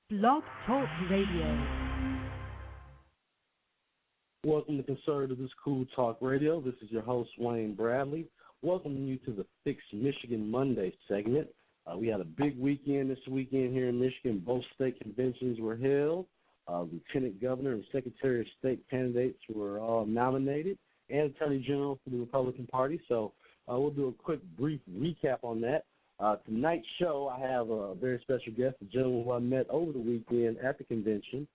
Blog Talk Radio. Welcome to Conservative Cool Talk Radio. This is your host, Wayne Bradley. Welcoming you to the Fix Michigan Monday segment. We had a big weekend this weekend here in Michigan. Both state conventions were held. Lieutenant Governor and Secretary of State candidates were all nominated, and Attorney General for the Republican Party. So we'll do a quick, brief recap on that. Tonight's show, I have a very special guest, a gentleman who I met over the weekend at the convention,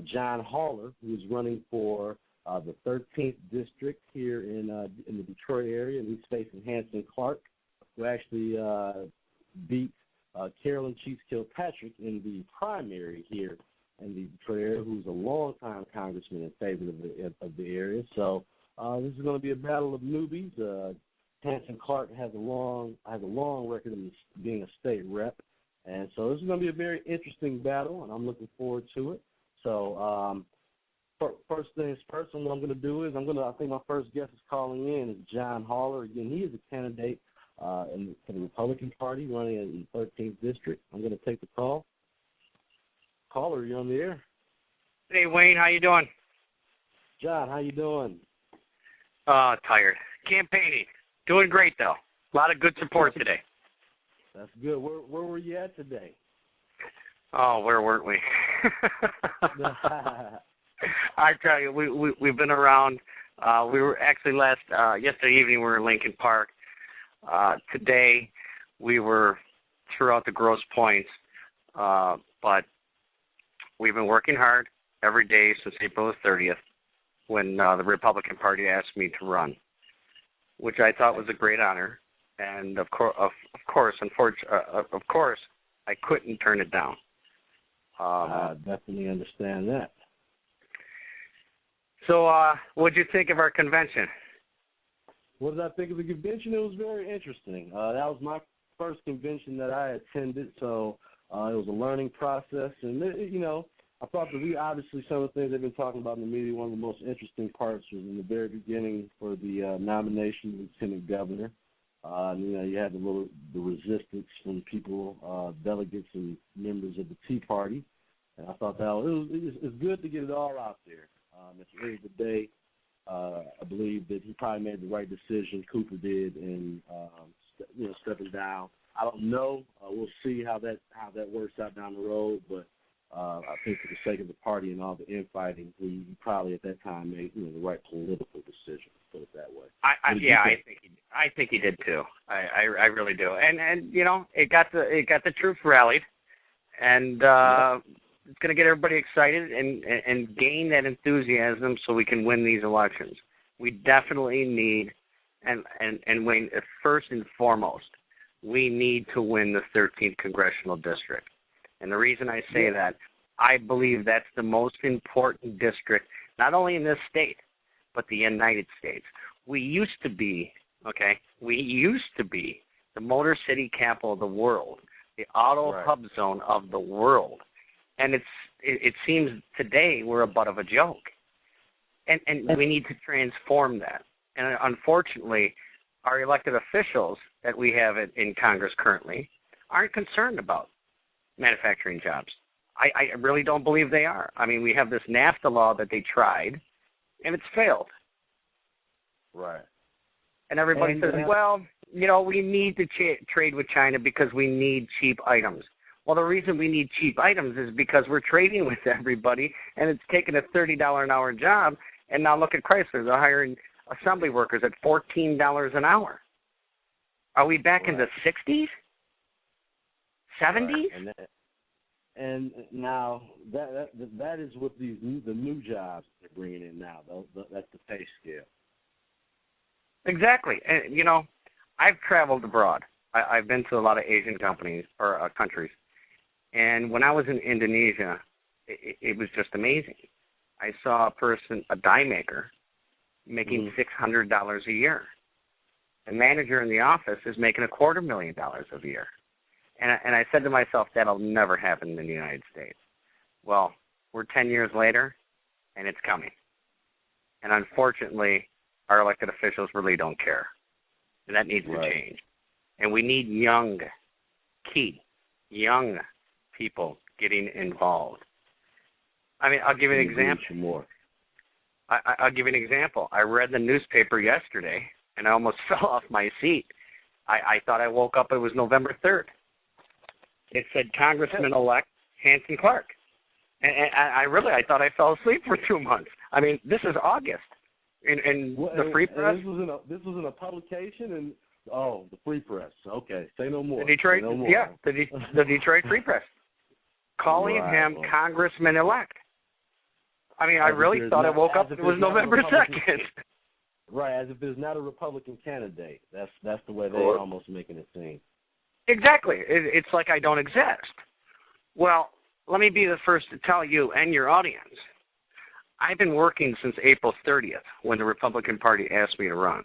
John Haller, who is running for the 13th district here in the Detroit area, and he's facing Hanson Clark, who actually beat Carolyn Cheeks Kilpatrick in the primary here in the Detroit area, who's a longtime congressman in favor of the area. So this is going to be a battle of newbies. Hanson Clark has a long record of being a state rep, and so this is going to be a very interesting battle, and I'm looking forward to it. So first things first, what I'm going to do is I think my first guest is calling in is John Haller. Again, he is a candidate for the Republican Party running in the 13th district. I'm going to take the call. Caller, you're on the air. Hey, Wayne, how you doing? John, how you doing? Tired. Campaigning. Doing great, though. A lot of good support today. That's good. Where were you at today? Oh, where weren't we? I tell you, we've been around. We were actually yesterday evening we were in Lincoln Park. Today we were throughout the Grosse Points, but we've been working hard every day since April the 30th when the Republican Party asked me to run, which I thought was a great honor, and of course, I couldn't turn it down. I definitely understand that. So, what did you think of our convention? What did I think of the convention? It was very interesting. That was my first convention that I attended, so it was a learning process. And, I thought that obviously some of the things they've been talking about in the media, one of the most interesting parts was in the very beginning for the nomination of Lieutenant Governor. You had the resistance from people, delegates and members of the Tea Party. And I thought it's good to get it all out there. At the end of the day, I believe that he probably made the right decision, Cooper did, in stepping down. I don't know. We'll see how that works out down the road, but I think for the sake of the party and all the infighting, he probably at that time made the right political decision. Put it that way. I think he did too. I really do. And it got the troops rallied, and it's going to get everybody excited and gain that enthusiasm so we can win these elections. We definitely need, and Wayne, first and foremost, we need to win the 13th congressional district. And the reason I say that, I believe that's the most important district, not only in this state, but the United States. We used to be the Motor City capital of the world, the auto hub zone of the world. And it seems today we're a butt of a joke. And we need to transform that. And unfortunately, our elected officials that we have in Congress currently aren't concerned about manufacturing jobs. I really don't believe they are. I mean, we have this NAFTA law that they tried, and it's failed. Right. And everybody says, we need to trade with China because we need cheap items. Well, the reason we need cheap items is because we're trading with everybody, and it's taking a $30 an hour job, and now look at Chrysler. They're hiring assembly workers at $14 an hour. Are we back in the 60s? 70s? Right. And now that is what the new jobs they're bringing in now. That's the pay scale. Exactly. And, I've traveled abroad. I've been to a lot of Asian companies or countries. And when I was in Indonesia, it was just amazing. I saw a die maker, making $600 a year. The manager in the office is making $250,000 a year. And I said to myself, that'll never happen in the United States. Well, we're 10 years later, and it's coming. And unfortunately, our elected officials really don't care. And that needs to change. And we need young people getting involved. I mean, I'll give you an example. I'll give you an example. I read the newspaper yesterday, and I almost fell off my seat. I thought I woke up, it was November 3rd. It said Congressman-elect Hanson Clark. And I thought I fell asleep for 2 months. I mean, this is August. And the Free Press. This was in a publication, and the Free Press. Okay, say no more. The Detroit, say no more. Yeah, the Detroit Free Press, calling him Congressman-elect. I mean, I really thought I woke up. It was November 2nd. Right, as if there's not a Republican candidate. That's the way they're almost making it seem. Exactly. It's like I don't exist. Well, let me be the first to tell you and your audience. I've been working since April 30th when the Republican Party asked me to run.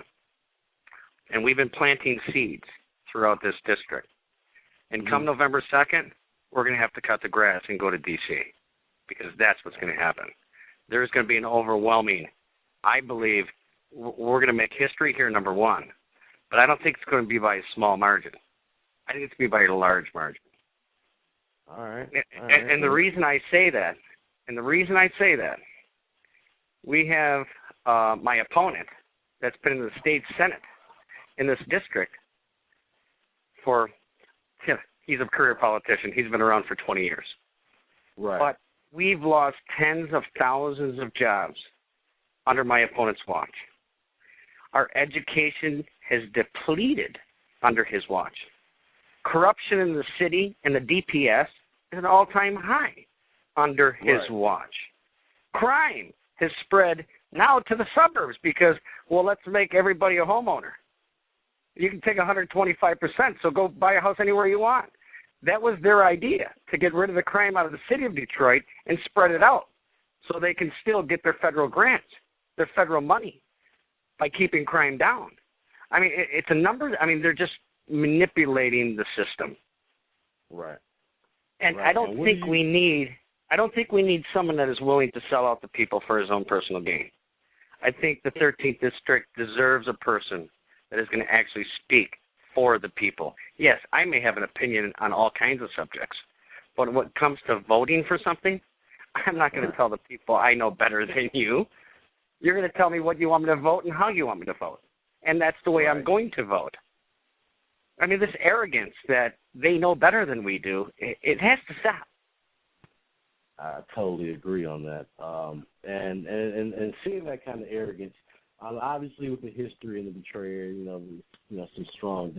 And we've been planting seeds throughout this district. And come November 2nd, we're going to have to cut the grass and go to D.C. because that's what's going to happen. There's going to be an overwhelming, I believe, we're going to make history here, number one. But I don't think it's going to be by a small margin. I think it's going to be by a large margin. All right. And the reason I say that, we have my opponent that's been in the state Senate in this district he's a career politician. He's been around for 20 years. Right. But we've lost tens of thousands of jobs under my opponent's watch. Our education has depleted under his watch. Corruption in the city and the DPS is an all-time high under his watch. Crime has spread now to the suburbs because, let's make everybody a homeowner. You can take 125%, so go buy a house anywhere you want. That was their idea, to get rid of the crime out of the city of Detroit and spread it out so they can still get their federal grants, their federal money, by keeping crime down. I mean, it's a number. I mean, they're just manipulating the system. Right. And I don't think we need someone that is willing to sell out the people for his own personal gain. I think the 13th District deserves a person that is going to actually speak for the people. Yes, I may have an opinion on all kinds of subjects, but when it comes to voting for something, I'm not going to tell the people I know better than you. You're going to tell me what you want me to vote and how you want me to vote. And that's the way I'm going to vote. I mean, this arrogance that they know better than we do, it has to stop. I totally agree on that. And seeing that kind of arrogance, obviously with the history in the Detroit area, some strong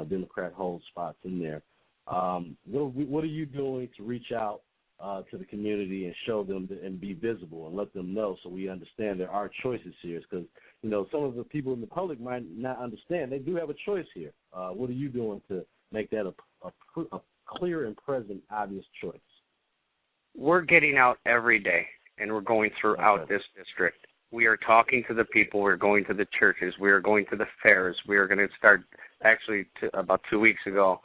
Democrat hold spots in there. What are you doing to reach out to the community and show them and be visible and let them know so we understand there are choices here? Because some of the people in the public might not understand. They do have a choice here. What are you doing to make that a clear and present, obvious choice? We're getting out every day, and we're going throughout this district. We are talking to the people. We're going to the churches. We are going to the fairs. We are going to start, actually, about 2 weeks ago,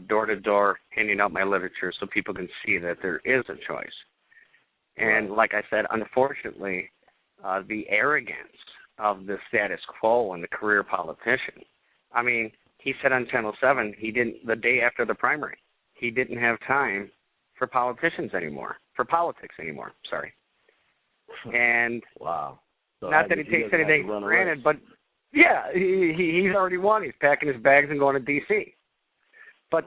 door-to-door, handing out my literature so people can see that there is a choice. And like I said, unfortunately, the arrogance of the status quo and the career politician. I mean, he said on Channel 7, the day after the primary, he didn't have time for politics anymore, sorry. And wow. So not that he takes anything for granted, but yeah, he's already won. He's packing his bags and going to D.C. But,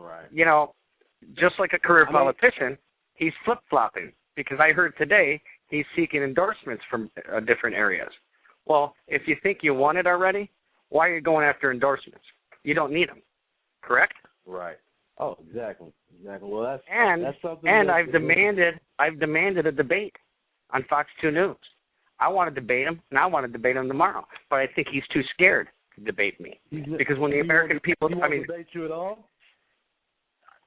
just like a career politician, he's flip-flopping because I heard today he's seeking endorsements from different areas. Well, if you think you won it already, why are you going after endorsements? You don't need them, correct? Right. Oh, exactly. Well, that's something. And I've demanded a debate on Fox 2 News. I want to debate him, and I want to debate him tomorrow. But I think he's too scared to debate me because when the American people, debate you at all?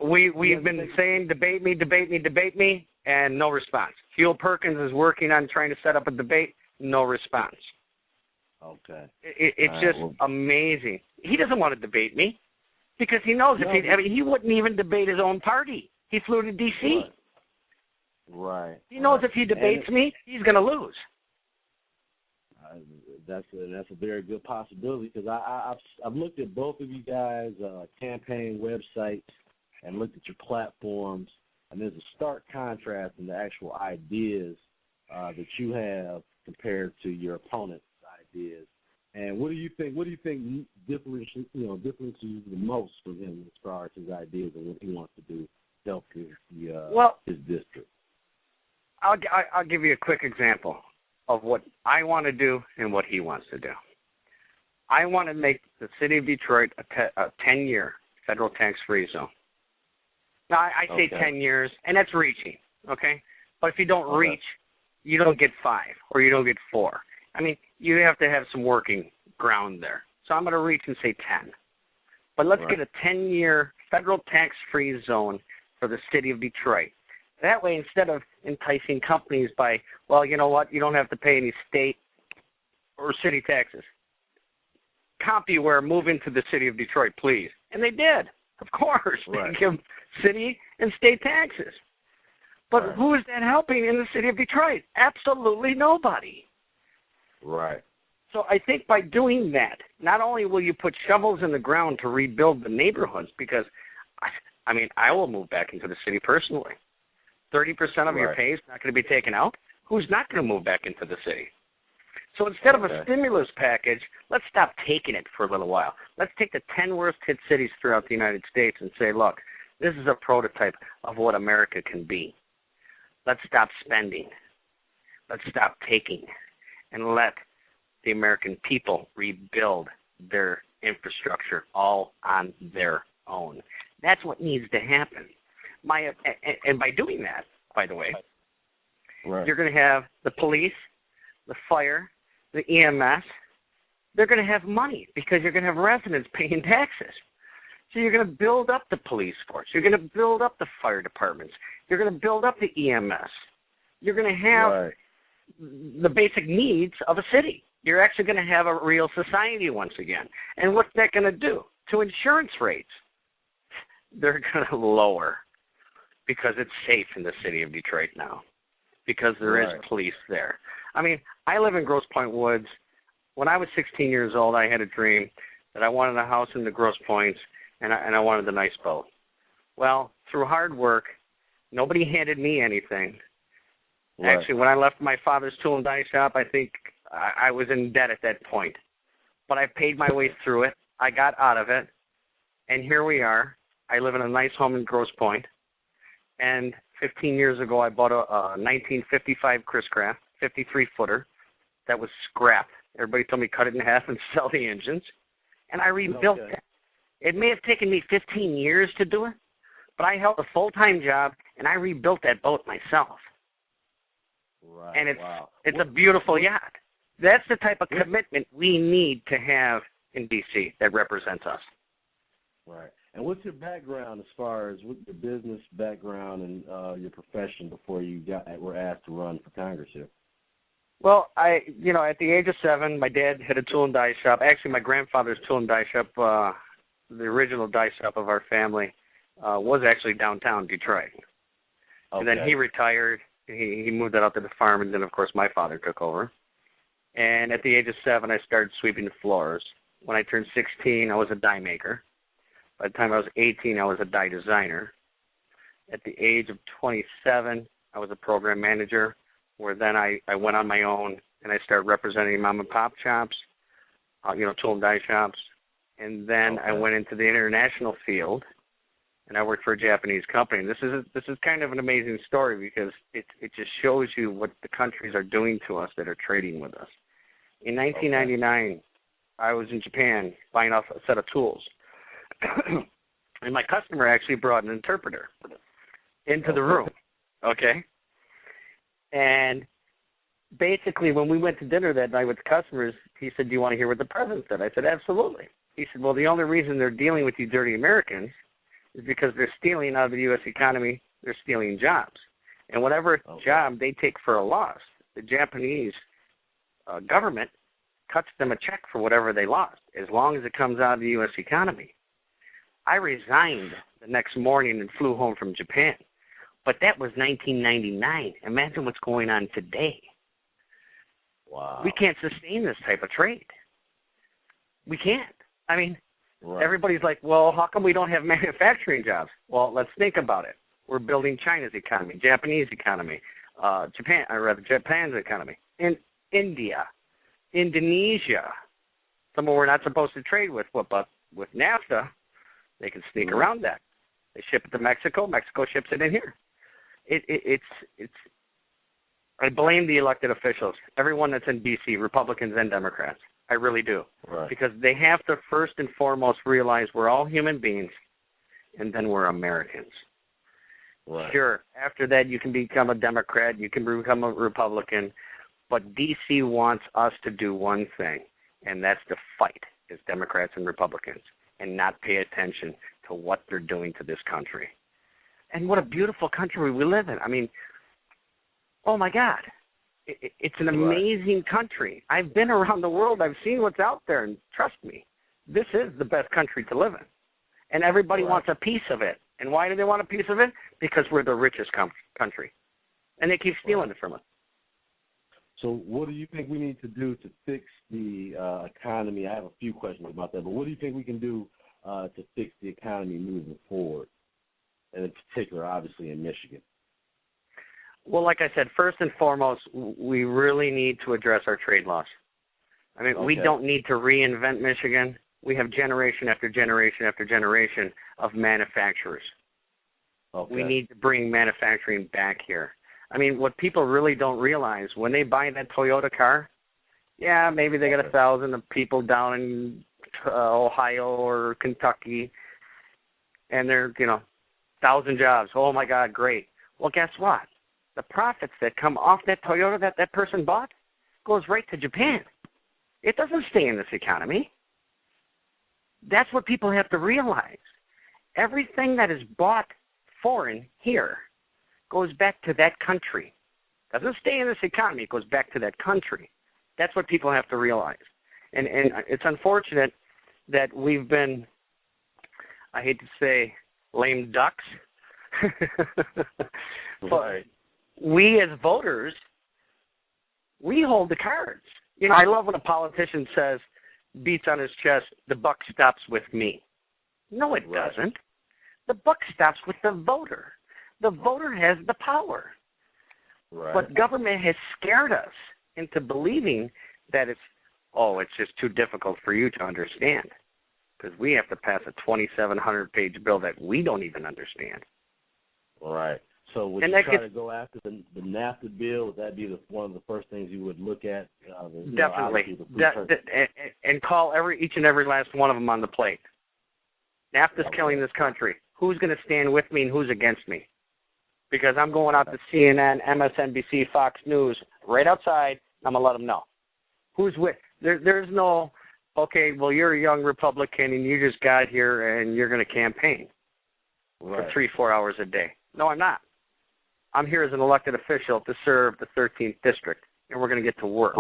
We've been saying debate me, and no response. Huel Perkins is working on trying to set up a debate, no response. Okay. It's just amazing. He doesn't want to debate me because he knows he wouldn't even debate his own party. He flew to D.C. Right. He knows if he debates me, he's going to lose. That's a very good possibility because I've looked at both of you guys' campaign websites and looked at your platforms, and there's a stark contrast in the actual ideas that you have compared to your opponent's ideas. And what do you think? What do you think differentiates the most from him as far as his ideas and what he wants to do to help his district? I'll give you a quick example of what I want to do and what he wants to do. I want to make the city of Detroit a 10-year federal tax-free zone. Now, I say 10 years, and that's reaching, okay? But if you don't reach, you don't get 5 or you don't get 4. I mean, you have to have some working ground there. So I'm going to reach and say 10. But let's get a 10-year federal tax-free zone for the city of Detroit. That way, instead of enticing companies by, well, you know what, you don't have to pay any state or city taxes. CompuWare, move into the city of Detroit, please. And they did, of course. They give city and state taxes. But who is that helping in the city of Detroit? Absolutely nobody. Right. So I think by doing that, not only will you put shovels in the ground to rebuild the neighborhoods, because, I mean, I will move back into the city personally. 30% of your pay is not going to be taken out. Who's not going to move back into the city? So instead of a stimulus package, let's stop taking it for a little while. Let's take the 10 worst hit cities throughout the United States and say, look, this is a prototype of what America can be. Let's stop spending. Let's stop taking. And let the American people rebuild their infrastructure all on their own. That's what needs to happen. And by doing that, by the way, you're going to have the police, the fire, the EMS. They're going to have money because you're going to have residents paying taxes. So you're going to build up the police force. You're going to build up the fire departments. You're going to build up the EMS. You're going to have the basic needs of a city. You're actually going to have a real society once again. And what's that going to do to insurance rates? They're going to lower because it's safe in the city of Detroit now, because there is police there. I mean, I live in Grosse Pointe Woods. When I was 16 years old, I had a dream that I wanted a house in the Grosse Pointes, and I wanted a nice boat. Well, through hard work, nobody handed me anything. Actually, when I left my father's tool and die shop, I think I was in debt at that point. But I paid my way through it. I got out of it, and here we are. I live in a nice home in Grosse Pointe, and 15 years ago, I bought a 1955 Chris Craft 53-footer that was scrapped. Everybody told me cut it in half and sell the engines, and I rebuilt it. It may have taken me 15 years to do it, but I held a full-time job, and I rebuilt that boat myself. Right. And it's a beautiful yacht. That's the type of commitment we need to have in D.C. that represents us. Right. And what's your background as far as your business background and your profession before you were asked to run for Congress here? Well, at the age of 7, my dad had a tool and die shop. Actually, my grandfather's tool and die shop, the original die shop of our family, was actually downtown Detroit. And then he retired. He moved that out to the farm, and then, of course, my father took over. And at the age of 7, I started sweeping the floors. When I turned 16, I was a die maker. By the time I was 18, I was a die designer. At the age of 27, I was a program manager, where then I went on my own, and I started representing mom-and-pop shops, tool and die shops. And then I went into the international field, and I worked for a Japanese company. This is kind of an amazing story because it just shows you what the countries are doing to us that are trading with us. In 1999, I was in Japan buying off a set of tools. And my customer actually brought an interpreter into the room, And basically when we went to dinner that night with the customers, he said, do you want to hear what the president said? I said, absolutely. He said, well, the only reason they're dealing with you dirty Americans is because they're stealing out of the U.S. economy, they're stealing jobs. And whatever job they take for a loss, the Japanese government cuts them a check for whatever they lost, as long as it comes out of the U.S. economy. I resigned the next morning and flew home from Japan. But that was 1999. Imagine what's going on today. Wow. We can't sustain this type of trade. We can't. I mean, everybody's like, well, how come we don't have manufacturing jobs? Well, let's think about it. We're building China's economy, Japanese economy, Japan's economy, in India, Indonesia, someone we're not supposed to trade with, but with NAFTA, they can sneak around that. They ship it to Mexico. Mexico ships it in here. It's. I blame the elected officials, everyone that's in D.C., Republicans and Democrats. I really do. Right. Because they have to first and foremost realize we're all human beings, and then we're Americans. Right. Sure, after that you can become a Democrat, you can become a Republican, but D.C. wants us to do one thing, and that's to fight as Democrats and Republicans and not pay attention to what they're doing to this country. And what a beautiful country we live in. I mean, oh, my God. It's an amazing country. I've been around the world. I've seen what's out there, and trust me, this is the best country to live in. And everybody wants a piece of it. And why do they want a piece of it? Because we're the richest country. And they keep stealing it from us. So what do you think we need to do to fix the economy? I have a few questions about that, but what do you think we can do to fix the economy moving forward, and in particular, obviously, in Michigan? Well, like I said, first and foremost, we really need to address our trade laws. I mean, we don't need to reinvent Michigan. We have generation after generation after generation of manufacturers. Okay. We need to bring manufacturing back here. I mean, what people really don't realize, when they buy that Toyota car, yeah, maybe they got 1,000 of people down in Ohio or Kentucky, and they're, 1,000 jobs. Oh, my God, great. Well, guess what? The profits that come off that Toyota that person bought goes right to Japan. It doesn't stay in this economy. That's what people have to realize. Everything that is bought foreign here goes back to that country. Doesn't stay in this economy. It goes back to that country. That's what people have to realize. And it's unfortunate that we've been, I hate to say, lame ducks. But we as voters, we hold the cards. I love when a politician says, beats on his chest, the buck stops with me. No, it doesn't. The buck stops with the voter. The voter has the power. Right. But government has scared us into believing that it's just too difficult for you to understand, because we have to pass a 2,700-page bill that we don't even understand. Right. So would you try to go after the NAFTA bill? Would that be one of the first things you would look at? Definitely. And call each and every last one of them on the plate. NAFTA's killing this country. Who's going to stand with me and who's against me? Because I'm going out to CNN, MSNBC, Fox News, right outside, I'm going to let them know. Who's with? There's no, okay, well, you're a young Republican and you just got here and you're going to campaign for 3-4 hours a day. No, I'm not. I'm here as an elected official to serve the 13th district, and we're going to get to work.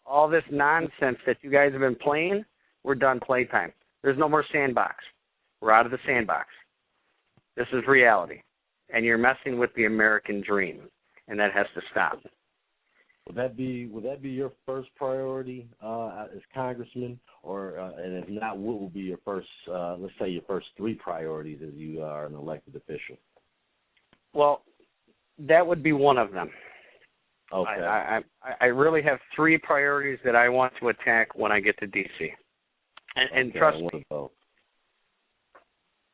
All this nonsense that you guys have been playing, we're done playtime. There's no more sandbox. We're out of the sandbox. This is reality, and you're messing with the American dream, and that has to stop. Would that be your first priority as congressman, or and if not, what will be your first, let's say, your first 3 priorities as you are an elected official? Well, that would be one of them. Okay. I really have 3 priorities that I want to attack when I get to D.C. And trust me,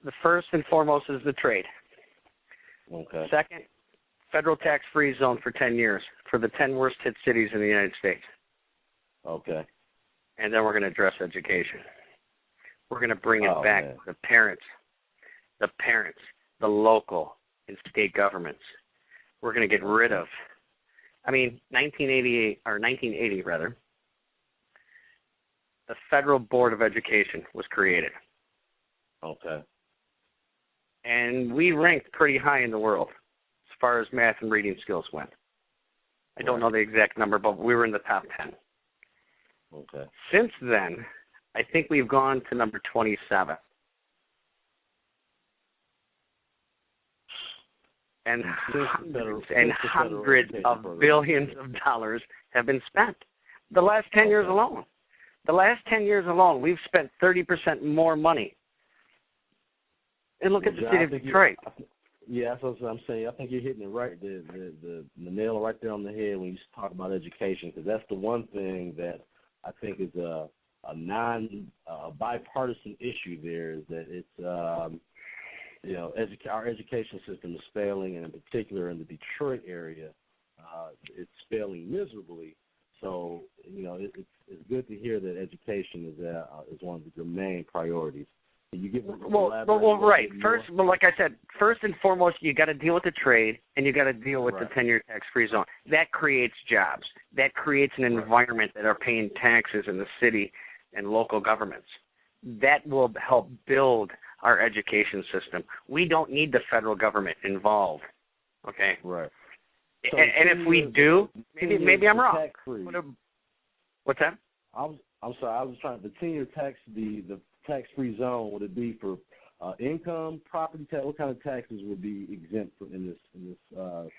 the first and foremost is the trade. Okay. Second, federal tax-free zone for 10 years for the 10 worst-hit cities in the United States. Okay. And then we're going to address education. We're going to bring it back to the parents, the local and state governments. We're going to get rid of, 1980, the Federal Board of Education was created. Okay. And we ranked pretty high in the world as far as math and reading skills went. I don't know the exact number, but we were in the top 10. Okay. Since then, I think we've gone to number 27. And hundreds of billions of dollars have been spent. The last 10 years alone. The last 10 years alone, we've spent 30% more money. And look at the city of Detroit. Yeah, that's what I'm saying. I think you're hitting it right, the nail right there on the head when you talk about education, because that's the one thing that I think is a bipartisan issue. There is that it's our education system is failing, and in particular in the Detroit area, it's failing miserably. So it's good to hear that education is one of your main priorities. You get right. Like I said, first and foremost, you got to deal with the trade, and you got to deal with the 10-year tax-free zone. That creates jobs. That creates an environment that are paying taxes in the city and local governments. That will help build our education system. We don't need the federal government involved. Okay. Right. So and if we do, maybe I'm wrong. What's that? I'm sorry. I was trying the 10-year the tax-free zone. Would it be for income, property tax? What kind of taxes would be exempt in this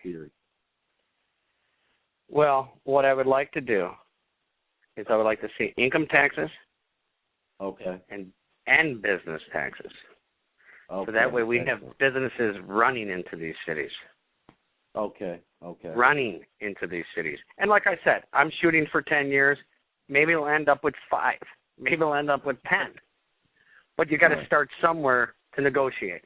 theory? Well, what I would like to do is I would like to see income taxes. Okay. And business taxes. Okay. So that way we have businesses running into these cities. Okay. Running into these cities. And like I said, I'm shooting for 10 years. Maybe we'll end up with 5. Maybe we'll end up with 10. But you got to start somewhere to negotiate.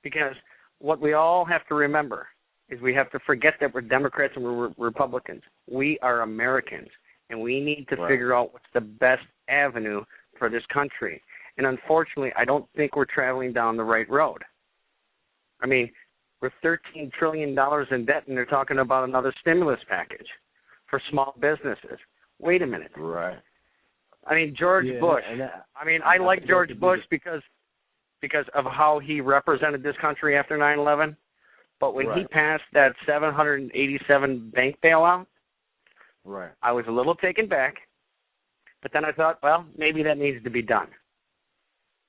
Because what we all have to remember is we have to forget that we're Democrats and we're Republicans. We are Americans, and we need to figure out what's the best avenue for this country. And unfortunately, I don't think we're traveling down the right road. I mean, we're $13 trillion in debt, and they're talking about another stimulus package for small businesses. Wait a minute. Right. I mean, George Bush. I like George Bush because of how he represented this country after 9/11. But when he passed that 787 bank bailout, I was a little taken back. But then I thought, well, maybe that needs to be done.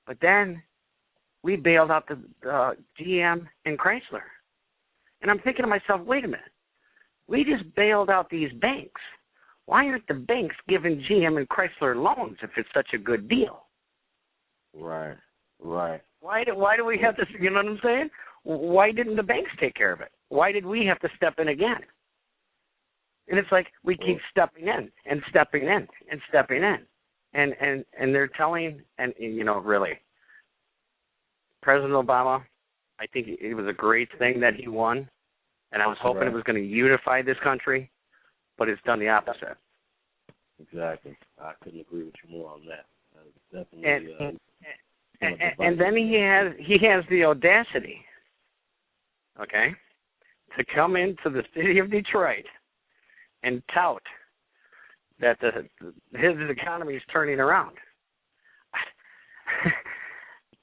But then we bailed out the GM and Chrysler. And I'm thinking to myself, wait a minute. We just bailed out these banks. Why aren't the banks giving GM and Chrysler loans if it's such a good deal? Right. Why do we have to, you know what I'm saying? Why didn't the banks take care of it? Why did we have to step in again? And it's like we keep stepping in and stepping in and stepping in. And they're telling, and really, President Obama, I think it was a great thing that he won, and I was hoping it was going to unify this country, but it's done the opposite. Exactly. I couldn't agree with you more on that. Definitely. And then he has the audacity, to come into the city of Detroit and tout that his economy is turning around.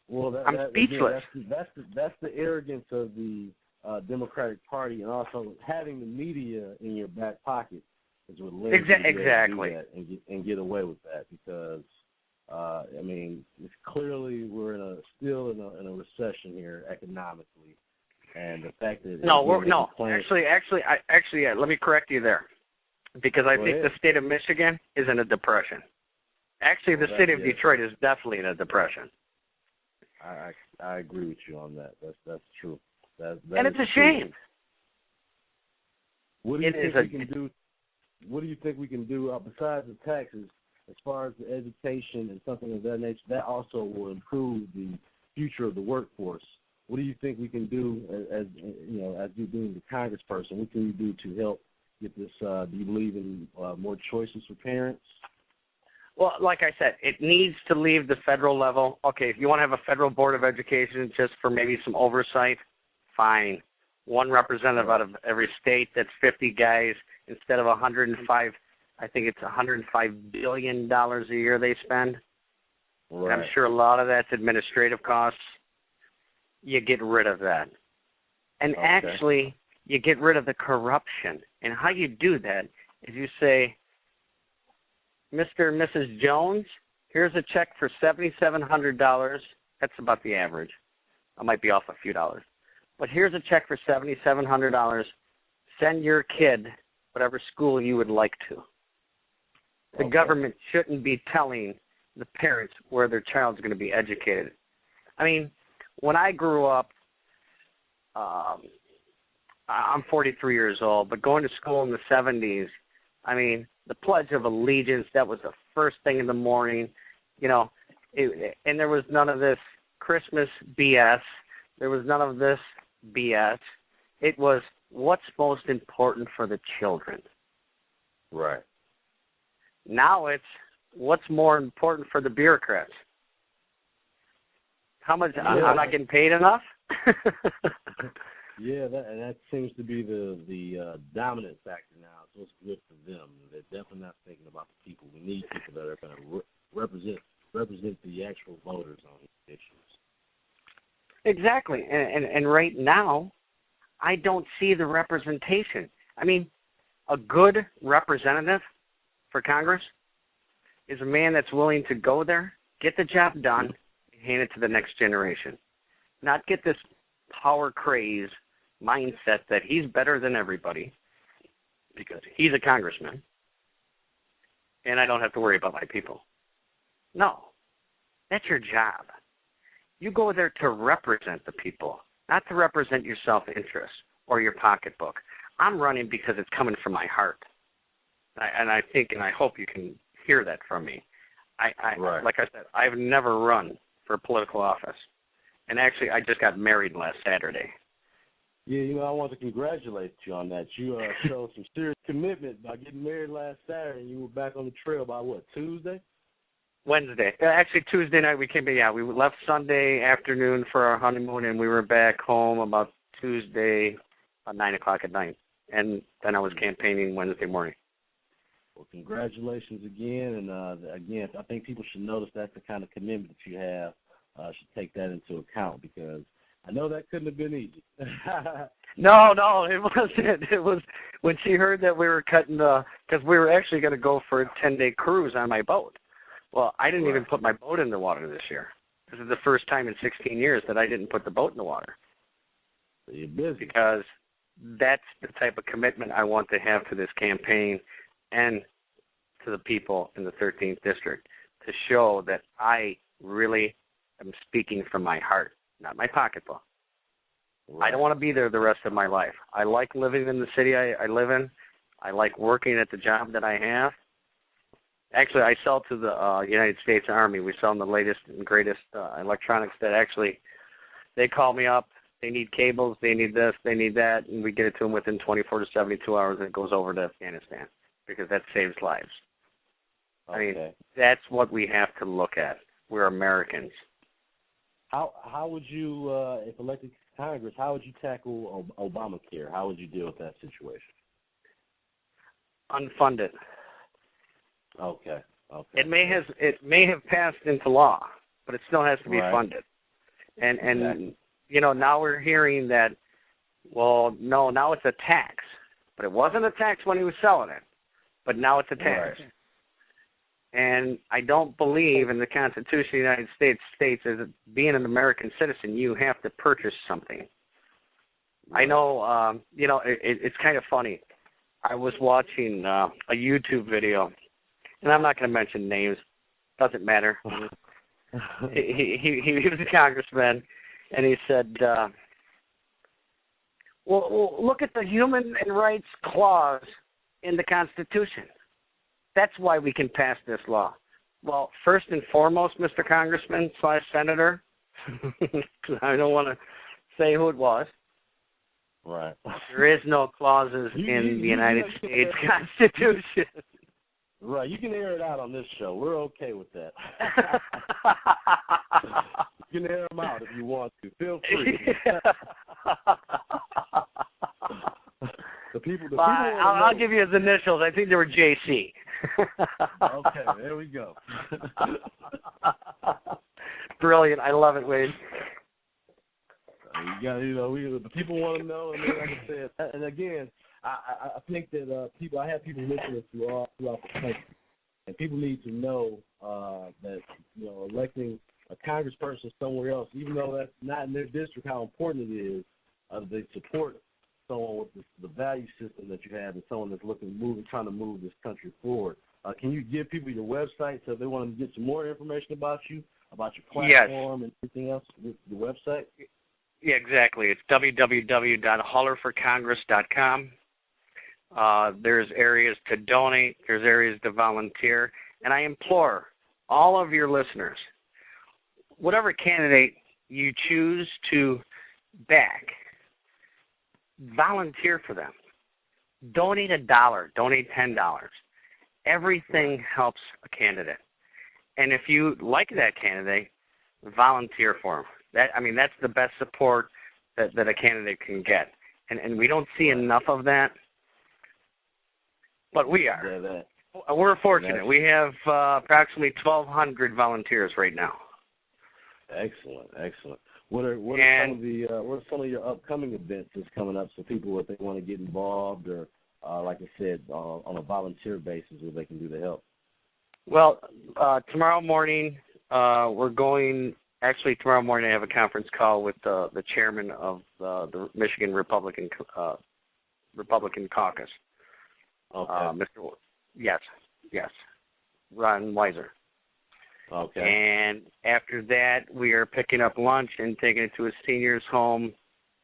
Well, I'm speechless. That's the arrogance of the Democratic Party, and also having the media in your back pocket is what led you to do that and get away with that. Because it's clearly we're still in a recession here economically, and the fact that actually, let me correct you there. Because I think the state of Michigan is in a depression. Actually, the city of Detroit is definitely in a depression. I agree with you on that. That's true. That and it's a shame. What do you think we can do? What do you think we can do besides the taxes, as far as the education and something of that nature? That also will improve the future of the workforce. What do you think we can do as you being the congressperson? What can you do to help get this? Do you believe in more choices for parents? Well, like I said, it needs to leave the federal level. Okay, if you want to have a federal board of education just for maybe some oversight, fine. One representative out of every state, that's 50 guys instead of 105. I think it's $105 billion a year they spend. Right. I'm sure a lot of that's administrative costs. You get rid of that. And actually, you get rid of the corruption. And how you do that is you say, Mr. and Mrs. Jones, here's a check for $7,700. That's about the average. I might be off a few dollars. But here's a check for $7,700. Send your kid whatever school you would like to. The government shouldn't be telling the parents where their child's going to be educated. I mean, when I grew up, I'm 43 years old, but going to school in the 70s, I mean, the Pledge of Allegiance, that was the first thing in the morning, and there was none of this Christmas BS. There was none of this BS. It was what's most important for the children. Right. Now it's what's more important for the bureaucrats. How much? Yeah. I'm not getting paid enough? Yeah, that seems to be the dominant factor now. So it's good for them. They're definitely not thinking about the people. We need people that are going to represent the actual voters on these issues. Exactly. And right now, I don't see the representation. I mean, a good representative for Congress is a man that's willing to go there, get the job done, and hand it to the next generation. Not get this power craze mindset that he's better than everybody because he's a congressman and I don't have to worry about my people. No, that's your job. You go there to represent the people, not to represent your self-interest or your pocketbook. I'm running because it's coming from my heart. And I think and I hope you can hear that from me. Right. Like I said, I've never run for political office. And actually, I just got married last Saturday. Yeah, I want to congratulate you on that. You showed some serious commitment by getting married last Saturday, and you were back on the trail by, what, Tuesday? Wednesday. Actually, Tuesday night we came back. Yeah, we left Sunday afternoon for our honeymoon, and we were back home about Tuesday about 9 o'clock at night. And then I was campaigning Wednesday morning. Well, congratulations again. And, again, I think people should notice that's the kind of commitment that you have. Should take that into account because I know that couldn't have been easy. No, it wasn't. It was when she heard that we were cutting because we were actually going to go for a 10-day cruise on my boat. Well, I didn't even put my boat in the water this year. This is the first time in 16 years that I didn't put the boat in the water. So you're busy. Because that's the type of commitment I want to have to this campaign and to the people in the 13th District to show that I really I'm speaking from my heart, not my pocketbook. Right. I don't want to be there the rest of my life. I like living in the city I live in. I like working at the job that I have. Actually, I sell to the United States Army. We sell them the latest and greatest electronics that actually they call me up. They need cables. They need this. They need that. And we get it to them within 24 to 72 hours, and it goes over to Afghanistan because that saves lives. Okay. I mean, that's what we have to look at. We're Americans. How would you, if elected to Congress, how would you tackle Obamacare? How would you deal with that situation? Unfunded. Okay. It may have passed into law, but it still has to be funded. And exactly. Now we're hearing that. Well, no, now it's a tax, but it wasn't a tax when he was selling it, but now it's a tax. Right. And I don't believe in the Constitution of the United States states as being an American citizen, you have to purchase something. Right. I know, it's kind of funny. I was watching a YouTube video, and I'm not going to mention names. Doesn't matter. he was a congressman, and he said, well, look at the human rights clause in the Constitution. That's why we can pass this law. Well, first and foremost, Mr. Congressman / Senator, because I don't want to say who it was. Right. There is no clauses in the United States Constitution. Right. You can air it out on this show. We're okay with that. You can air them out if you want to. Feel free. I'll give you his initials. I think they were JC. Okay, there we go. Brilliant. I love it, Wade. The people want to know, and like I said, and again, I think that I have people listening throughout the country, and people need to know that electing a congressperson somewhere else, even though that's not in their district, how important it is. They support someone with the value system that you have, and someone that's trying to move this country forward. Can you give people your website so if they want to get some more information about you, about your platform and everything else, the website? Yeah, exactly. It's www.haulerforcongress.com. There's areas to donate. There's areas to volunteer. And I implore all of your listeners, whatever candidate you choose to back, volunteer for them. Donate $1, donate $10. Everything helps a candidate. And if you like that candidate, volunteer for them. That's the best support that a candidate can get. And we don't see enough of that, but we are. Yeah, We're fortunate. We have approximately 1,200 volunteers right now. Excellent. What are some of your upcoming events that's coming up, so people, if they want to get involved, or like I said, on a volunteer basis, what they can do to help? Well, tomorrow morning tomorrow morning I have a conference call with the chairman of the Michigan Republican Caucus. Okay. Yes, Ron Weiser. Okay. And after that, we are picking up lunch and taking it to a senior's home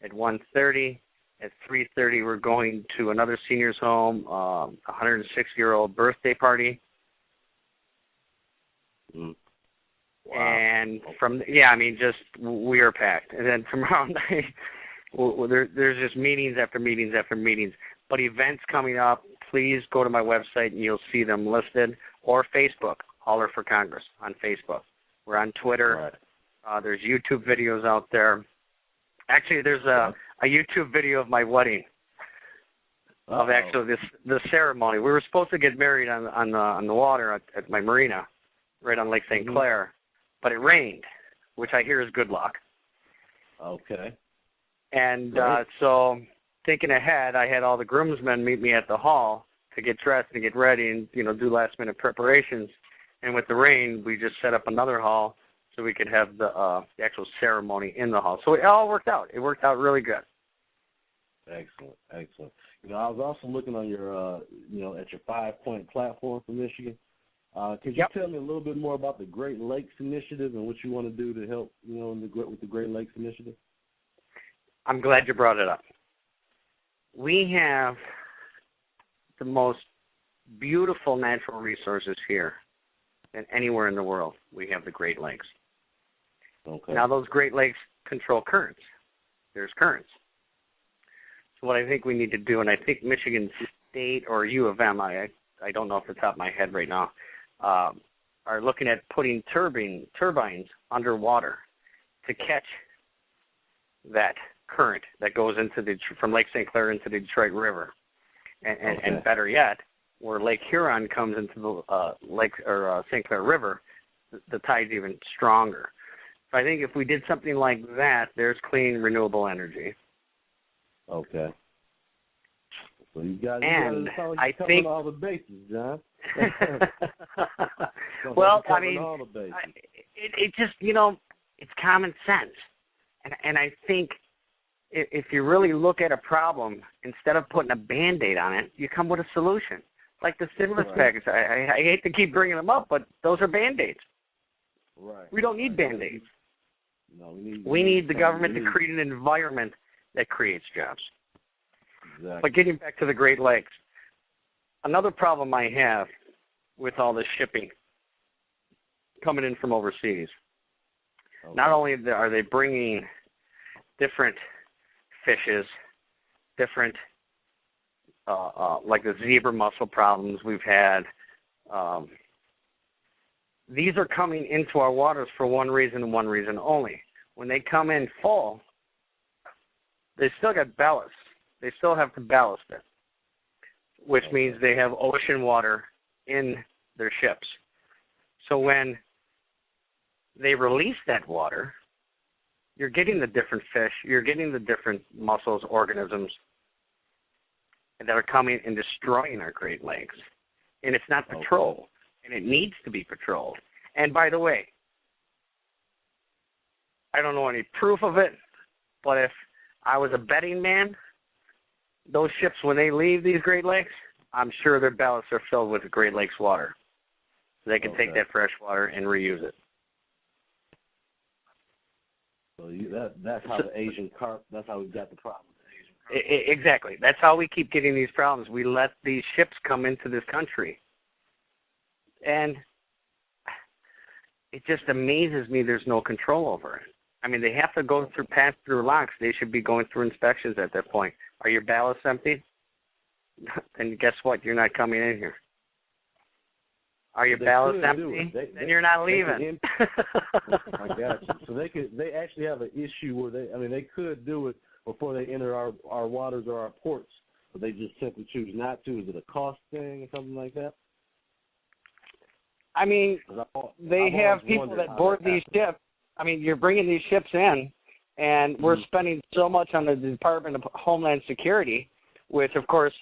at 1:30. At 3:30, we're going to another senior's home, a 106-year-old birthday party. Mm. Wow. And we are packed. And then tomorrow night, there's just meetings after meetings after meetings. But events coming up, please go to my website and you'll see them listed, or Facebook, Hauler for Congress on Facebook. We're on Twitter. Right. There's YouTube videos out there. Actually, there's a YouTube video of my wedding, of actually the ceremony. We were supposed to get married on the water at my marina, right on Lake St. Clair, but it rained, which I hear is good luck. Okay. And so thinking ahead, I had all the groomsmen meet me at the hall to get dressed and get ready and do last minute preparations. And with the rain, we just set up another hall so we could have the actual ceremony in the hall. So it all worked out. It worked out really good. Excellent. I was also looking on your, at your 5-point platform for Michigan. Could you tell me a little bit more about the Great Lakes Initiative and what you want to do to help, with the Great Lakes Initiative? I'm glad you brought it up. We have the most beautiful natural resources here than anywhere in the world. We have the Great Lakes. Okay. Now, those Great Lakes control currents. There's currents. So what I think we need to do, and I think Michigan State or U of M, I don't know off the top of my head right now, are looking at putting turbines underwater to catch that current that goes from Lake St. Clair into the Detroit River. And better yet, where Lake Huron comes into the St. Clair River, the tide's even stronger. So I think if we did something like that, there's clean, renewable energy. Okay. So you got all the bases, John. Well, it just, it's common sense. And I think if you really look at a problem, instead of putting a Band-Aid on it, you come with a solution. Like the stimulus package. I hate to keep bringing them up, but those are Band-Aids. Right. We don't need Band-Aids. No, we need the government to create an environment that creates jobs. Exactly. But getting back to the Great Lakes, another problem I have with all this shipping coming in from overseas, not only are they bringing different fishes, different, like the zebra mussel problems we've had, these are coming into our waters for one reason and one reason only. When they come in full, they still got ballast. They still have to ballast it, which means they have ocean water in their ships. So when they release that water, you're getting the different fish, you're getting the different mussels, organisms that are coming and destroying our Great Lakes. And it's not patrolled, and it needs to be patrolled. And by the way, I don't know any proof of it, but if I was a betting man, those ships, when they leave these Great Lakes, I'm sure their ballasts are filled with the Great Lakes water. So they can take that fresh water and reuse it. So that's how the Asian carp. That's how we got the problem with the Asian carp. Exactly. That's how we keep getting these problems. We let these ships come into this country, and it just amazes me there's no control over it. I mean, they have to go through pass-through locks. They should be going through inspections at that point. Are your ballasts empty? Then guess what? You're not coming in here. Are your ballasts empty? Then you're not leaving. I got you. So they actually have an issue where they could do it before they enter our waters or our ports, but they just simply choose not to. Is it a cost thing or something like that? I mean, they have people that board these ships. I mean, you're bringing these ships in, and we're spending so much on the Department of Homeland Security, which, of course,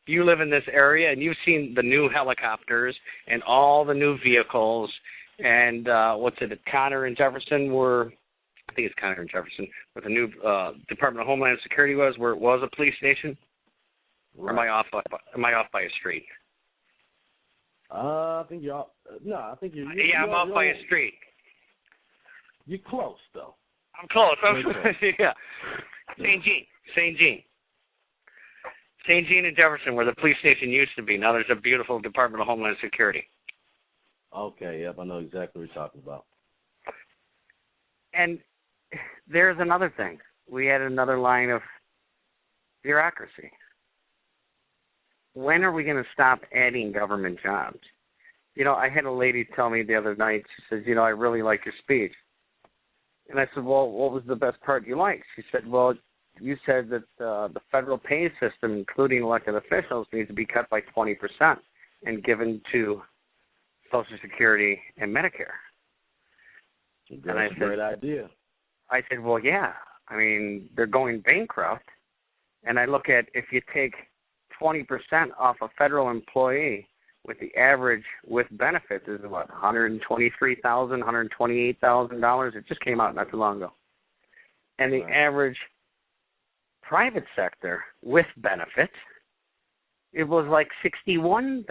you live in this area, and you've seen the new helicopters and all the new vehicles. And Connor and Jefferson I think it's Connor and Jefferson, where the new Department of Homeland Security was, where it was a police station. Right. Or am I off by a street? I think you're. No, I think you're. I'm off by a street. You're close, though. I'm close. Yeah. St. Jean and Jefferson, where the police station used to be. Now there's a beautiful Department of Homeland Security. Okay, yep, I know exactly what you're talking about. And there's another thing. We had another line of bureaucracy. When are we going to stop adding government jobs? I had a lady tell me the other night, she says, I really like your speech. And I said, well, what was the best part you liked? She said, well, you said that the federal pay system, including elected officials, needs to be cut by 20% and given to Social Security and Medicare. That's a great idea. I said, well, yeah. I mean, they're going bankrupt. And I look at if you take 20% off a federal employee, with the average with benefits is what, $123,000, $128,000. It just came out not too long ago. And the average private sector with benefits, it was like $61,000.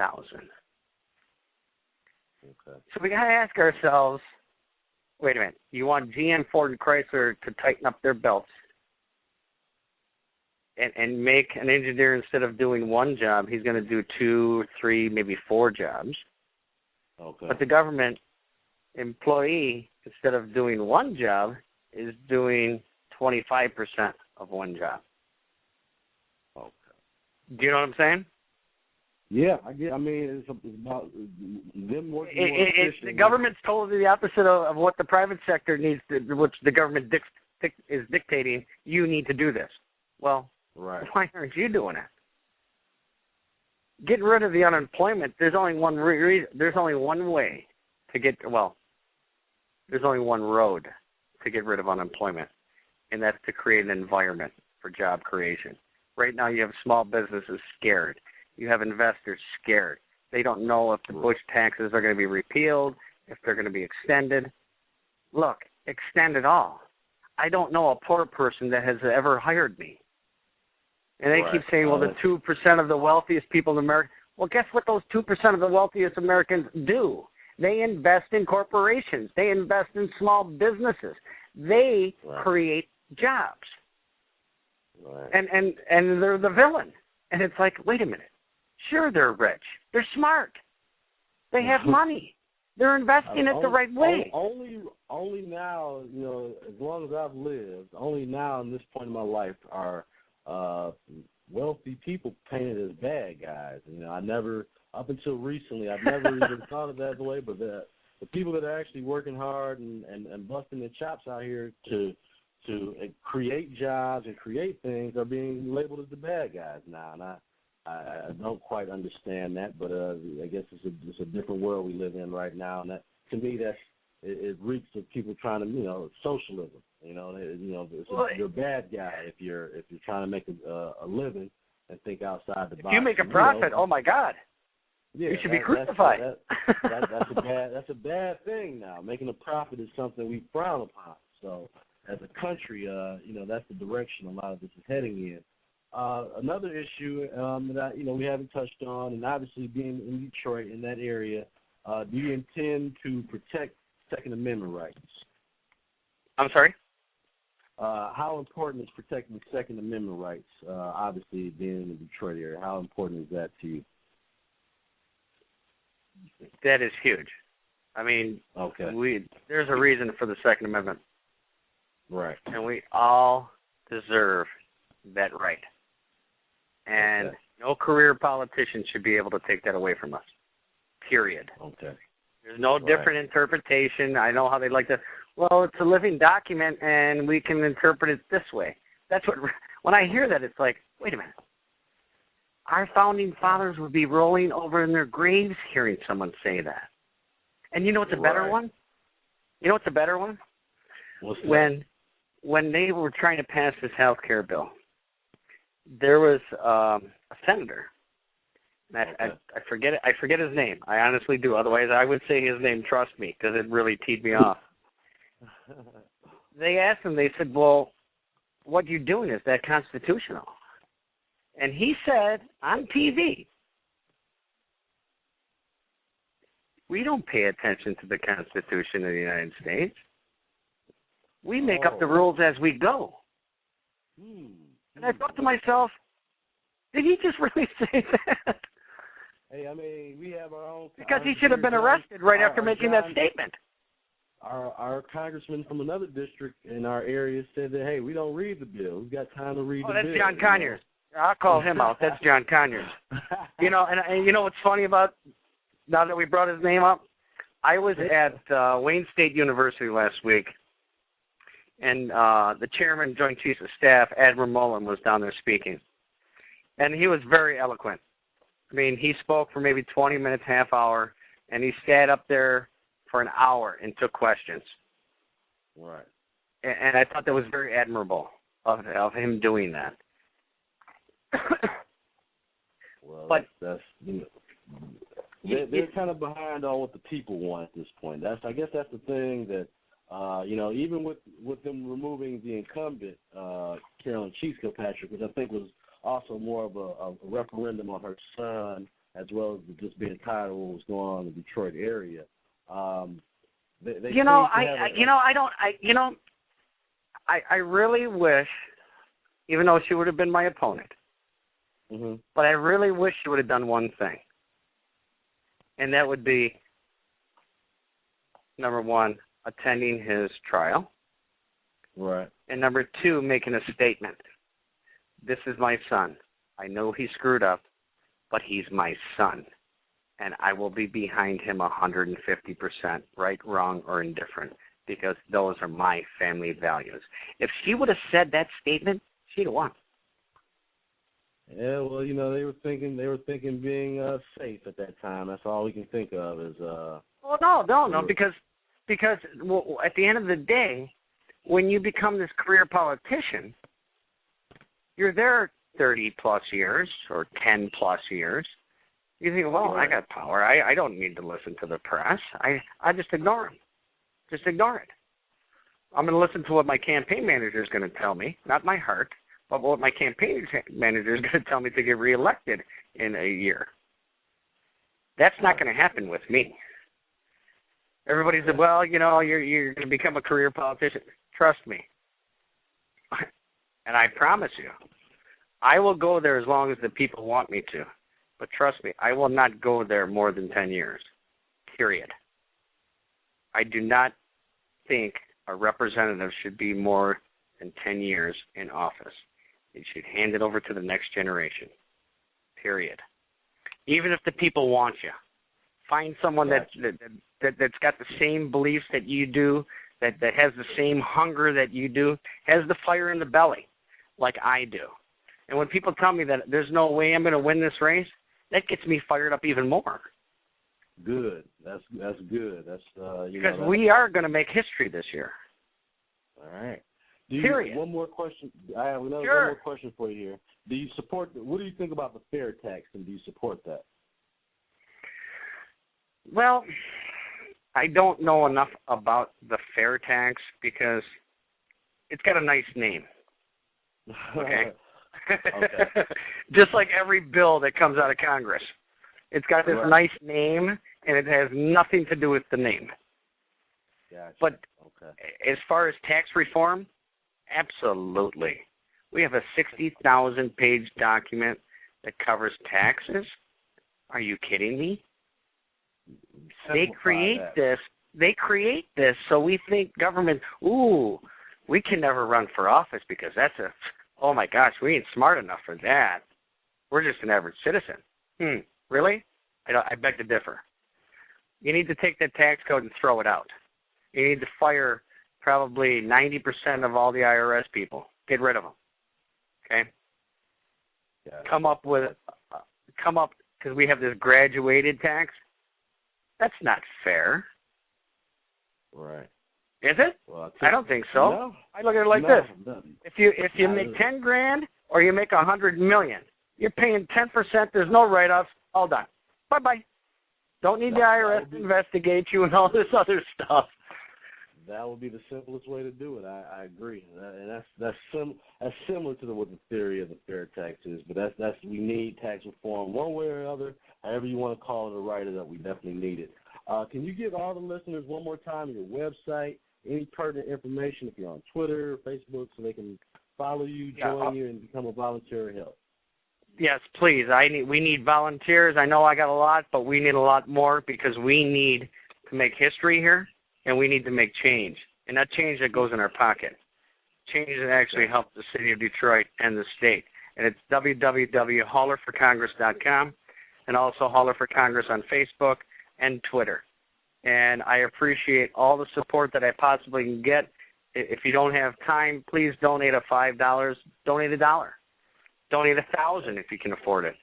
Okay. So we got to ask ourselves, wait a minute, you want GM, Ford, and Chrysler to tighten up their belts and make an engineer, instead of doing one job, he's going to do 2, 3, maybe 4 jobs. Okay. But the government employee, instead of doing one job, is doing 25% of one job. Okay. Do you know what I'm saying? Yeah, I get. I mean, it's about them working more efficiently. The government's totally the opposite of what the private sector needs to, which the government is dictating. You need to do this. Well, right. Why aren't you doing it? Getting rid of the unemployment. There's only one reason. There's only one way to get. Well, there's only one road to get rid of unemployment, and that's to create an environment for job creation. Right now, you have small businesses scared. You have investors scared. They don't know if the Bush taxes are going to be repealed, if they're going to be extended. Look, extend it all. I don't know a poor person that has ever hired me. And they keep saying, well, the 2% of the wealthiest people in America. Well, guess what those 2% of the wealthiest Americans do? They invest in corporations. They invest in small businesses. They create jobs. Right. And they're the villain. And it's like, wait a minute. Sure, they're rich. They're smart. They have money. They're investing it the right way. Only now, as long as I've lived, only now in this point in my life are wealthy people painted as bad guys. I never, up until recently, I've never even thought of that way. But the people that are actually working hard and busting their chops out here to create jobs and create things are being labeled as the bad guys now. And I don't quite understand that, but I guess it's a different world we live in right now, and that, to me, it reeks of people trying to, socialism. You're a bad guy if you're trying to make a living and think outside the box. If you make a profit, oh my God, you should be crucified. That's a bad thing now. Making a profit is something we frown upon. So as a country, that's the direction a lot of this is heading in. Another issue that we haven't touched on, and obviously being in Detroit, in that area, do you intend to protect Second Amendment rights? I'm sorry? how important is protecting the Second Amendment rights? Obviously, being in the Detroit area, how important is that to you? That is huge. I mean, there's a reason for the Second Amendment. Right. And we all deserve that right. And no career politician should be able to take that away from us. Period. Okay. There's no different interpretation. I know how they like to, well, it's a living document and we can interpret it this way. That's what, when I hear that, it's like, wait a minute. Our founding fathers would be rolling over in their graves hearing someone say that. And you know what's a better one? You know what's a better one? What's that? When they were trying to pass this health care bill, there was a senator. And I forget it. I forget his name. I honestly do. Otherwise, I would say his name. Trust me, because it really teed me off. They asked him. They said, "Well, what you're doing, is that constitutional?" And he said on TV, "We don't pay attention to the Constitution of the United States. We make up the rules as we go." And I thought to myself, did he just really say that? Hey, I mean, we have our own... Because he should have been arrested right after making that statement. Our congressman from another district in our area said that, hey, we don't read the bill. We've got time to read the bill. Oh, that's John Conyers. I'll call him out. That's John Conyers. You know, and you know what's funny about, now that we brought his name up? I was at Wayne State University last week, and the chairman, Joint Chiefs of Staff, Admiral Mullen, was down there speaking. And he was very eloquent. I mean, he spoke for maybe 20 minutes, half hour, and he sat up there for an hour and took questions. Right. And I thought that was very admirable of him doing that. Well, but that's you know, they're kind of behind on what the people want at this point. I guess that's the thing that you know, even with them removing the incumbent Carolyn Cheese Kilpatrick, which I think was also more of a referendum on her son, as well as just being tired of what was going on in the Detroit area. I really wish, even though she would have been my opponent, but I really wish she would have done one thing, and that would be, number one, attending his trial, right, and number two, making a statement. This is my son. I know he screwed up, but he's my son, and I will be behind him 150%, right, wrong, or indifferent, because those are my family values. If she would have said that statement, she'd have won. Yeah, well, you know, they were thinking being safe at that time. That's all we can think of is. Well, no, because at the end of the day, when you become this career politician, you're there 30-plus years or 10-plus years. You think, well, I got power. I don't need to listen to the press. I just ignore them. Just ignore it. I'm going to listen to what my campaign manager is going to tell me, not my heart, but what my campaign manager is going to tell me to get reelected in a year. That's not going to happen with me. Everybody said, well, you know, you're going to become a career politician. Trust me. And I promise you, I will go there as long as the people want me to. But trust me, I will not go there more than 10 years, period. I do not think a representative should be more than 10 years in office. They should hand it over to the next generation, period. Even if the people want you. Find someone that's got the same beliefs that you do, that has the same hunger that you do, has the fire in the belly like I do. And when people tell me that there's no way I'm going to win this race, that gets me fired up even more. Good. That's good. That's because we are going to make history this year. All right. Period. One more question. I have one more question for you here. Do you support? What do you think about the fair tax, and do you support that? Well, I don't know enough about the fair tax because it's got a nice name. Okay. Okay. Just like every bill that comes out of Congress. It's got this nice name, and it has nothing to do with the name. Gotcha. But as far as tax reform, Absolutely. We have a 60,000-page document that covers taxes. Are you kidding me? They create this. They create this so we think government, we can never run for office because oh my gosh, we ain't smart enough for that. We're just an average citizen. Really? I beg to differ. You need to take that tax code and throw it out. You need to fire probably 90% of all the IRS people. Get rid of them. Okay? Yeah. Come up, because we have this graduated tax. That's not fair. Right. Is it? Well, I don't think so. No. I look at it like this. If you make $10,000 or you make $100 million, you're paying 10%. There's no write-offs. All done. Bye-bye. Don't need the IRS to investigate you and all this other stuff. That would be the simplest way to do it. I agree, and that's similar to what the theory of the fair tax is. But that's we need tax reform one way or another. However you want to call it or write it up, we definitely need it. Can you give all the listeners one more time your website, any pertinent information if you're on Twitter or Facebook, so they can follow you, join you, and become a volunteer help? Yes, please. We need volunteers. I know I got a lot, but we need a lot more because we need to make history here. And we need to make change, and not change that goes in our pocket. Change that actually helps the city of Detroit and the state. And it's www.haulerforcongress.com, and also Hauler for Congress on Facebook and Twitter. And I appreciate all the support that I possibly can get. If you don't have time, please donate a $5. Donate $1. Donate $1,000 if you can afford it.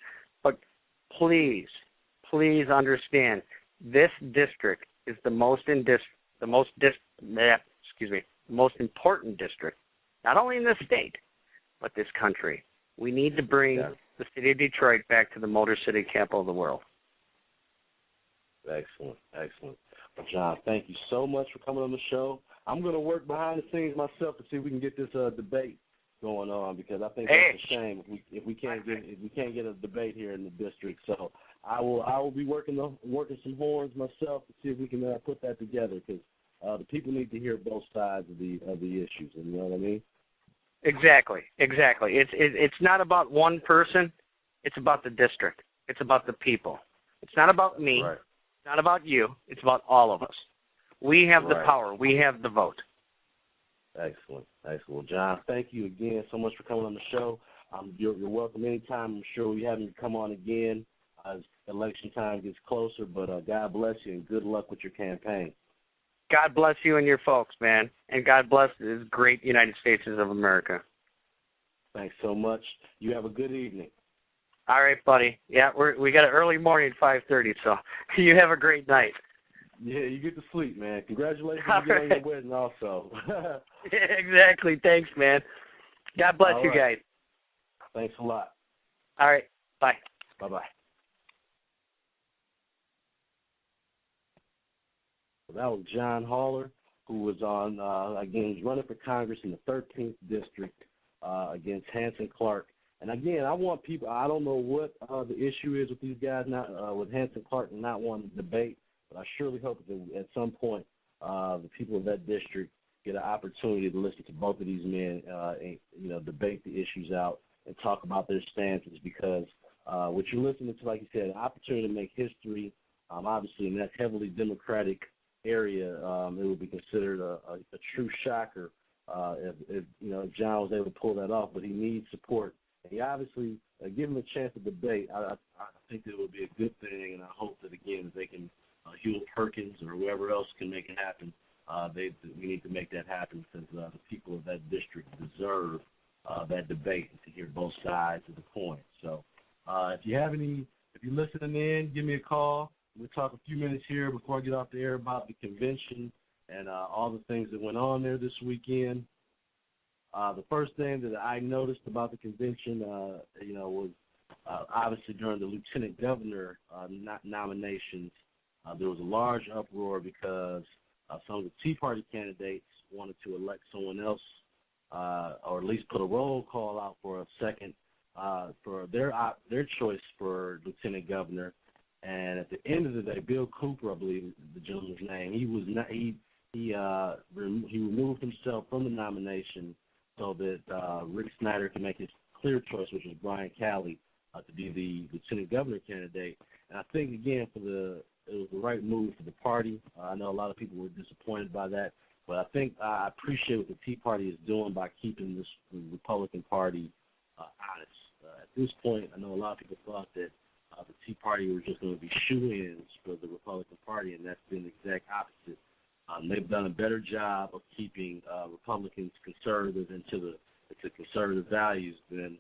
But please understand, this district is the most important district, not only in this state, but this country. We need to bring the city of Detroit back to the Motor City capital of the world. Excellent. Well, John, thank you so much for coming on the show. I'm going to work behind the scenes myself to see if we can get this debate going on, because I think that's a shame if we can't get a debate here in the district. So I will be working some horns myself to see if we can put that together, because the people need to hear both sides of the issues. And you know what I mean? Exactly. It's not about one person. It's about the district. It's about the people. It's not about me. Right. It's not about you. It's about all of us. We have the power. We have the vote. Excellent. John, thank you again so much for coming on the show. You're welcome anytime. I'm sure we have you come on again as election time gets closer, but God bless you and good luck with your campaign. God bless you and your folks, man, and God bless this great United States of America. Thanks so much. You have a good evening. All right, buddy. Yeah, we got an early morning at 5:30, so you have a great night. Yeah, you get to sleep, man. Congratulations on your wedding also. Yeah, exactly. Thanks, man. God bless you guys. Thanks a lot. All right. Bye. Bye-bye. That was John Hauler, who was on, again, he's running for Congress in the 13th District against Hanson Clark. And, again, I want people, I don't know what the issue is with these guys, with Hanson Clark not wanting to debate, but I surely hope that at some point the people of that district get an opportunity to listen to both of these men and, debate the issues out and talk about their stances, because what you're listening to, like you said, an opportunity to make history, obviously in that heavily Democratic area, it would be considered a true shocker if John was able to pull that off, but he needs support. And he obviously, give him a chance to debate. I think that would be a good thing, and I hope that, again, if they can, Hewlett Perkins or whoever else can make it happen, we need to make that happen, because the people of that district deserve that debate and to hear both sides of the coin. So if you're listening in, give me a call. We'll talk a few minutes here before I get off the air about the convention and all the things that went on there this weekend. The first thing that I noticed about the convention, was obviously during the lieutenant governor nominations, there was a large uproar because some of the Tea Party candidates wanted to elect someone else, or at least put a roll call out for a second for their choice for lieutenant governor. And at the end of the day, Bill Cooper, I believe the gentleman's name, he removed himself from the nomination so that Rick Snyder can make his clear choice, which is Brian Calley, to be the lieutenant governor candidate. And I think, again, it was the right move for the party. I know a lot of people were disappointed by that, but I think I appreciate what the Tea Party is doing by keeping the Republican Party honest. At this point, I know a lot of people thought that the Tea Party was just going to be shoe-ins for the Republican Party, and that's been the exact opposite. They've done a better job of keeping Republicans conservative into conservative values than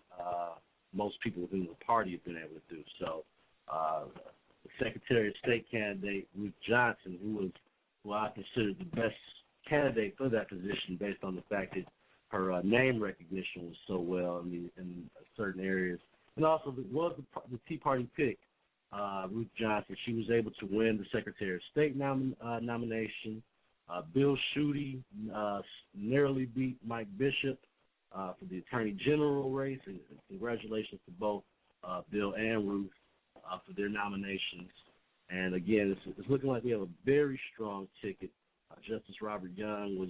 most people within the party have been able to do. So the Secretary of State candidate, Ruth Johnson, who I considered the best candidate for that position based on the fact that her name recognition was so well in certain areas. And also, it was the Tea Party pick, Ruth Johnson. She was able to win the Secretary of State nomination. Bill Schuette narrowly beat Mike Bishop for the Attorney General race, and congratulations to both Bill and Ruth for their nominations. And again, it's looking like we have a very strong ticket. Justice Robert Young was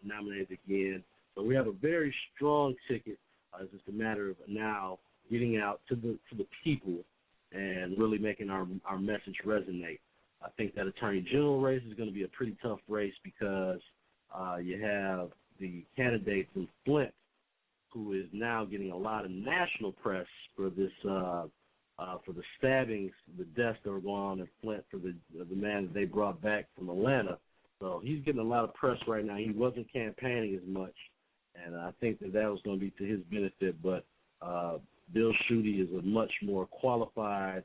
nominated again. So we have a very strong ticket. It's just a matter of now getting out to the people and really making our message resonate. I think that Attorney General race is going to be a pretty tough race because you have the candidate from Flint who is now getting a lot of national press for this for the stabbings, the deaths that were going on in Flint for the man that they brought back from Atlanta. So he's getting a lot of press right now. He wasn't campaigning as much, and I think that was going to be to his benefit. But Bill Schuette is a much more qualified,